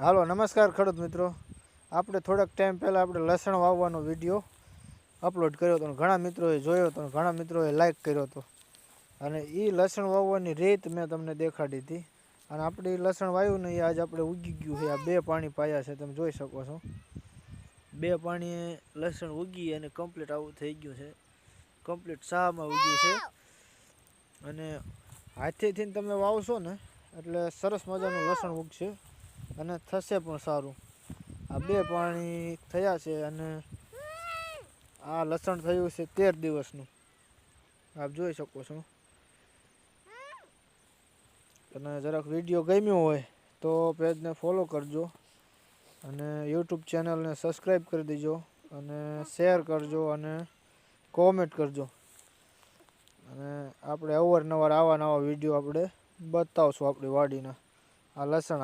હાલો નમસ્કાર ખેડૂત મિત્રો। આપણે થોડાક ટાઈમ પહેલાં આપણે લસણ વાવવાનો વિડીયો અપલોડ કર્યો હતો, ઘણા મિત્રોએ જોયો હતો, ઘણા મિત્રોએ લાઈક કર્યો હતો, અને એ લસણ વાવવાની રીત મેં તમને દેખાડી હતી। અને આપણે લસણ વાવ્યું ને એ આજ આપણે ઉગી ગયું છે। આ 2 પાણી પાયા છે, તમે જોઈ શકો છો। 2 પાણીએ લસણ ઉગી અને કમ્પ્લીટ આવું થઈ ગયું છે, કમ્પ્લીટ સામાં ઉગ્યું છે। અને હાથેથી તમે વાવશો ને એટલે સરસ મજાનું લસણ ઉગશે અને થશે પણ સારું। આ 2 પાણી થયા છે અને આ લસણ થયું છે 13 દિવસનું, આપ જોઈ શકો છો। અને જરાક વિડીયો ગમ્યો હોય તો પેજને ફોલો કરજો અને યુટ્યુબ ચેનલને સબસ્ક્રાઈબ કરી દેજો અને શેર કરજો અને કોમેન્ટ કરજો। અને આપણે અવારનવાર આવા નવા વિડીયો આપણે બતાવશું આપણી વાડીના। આ લસણ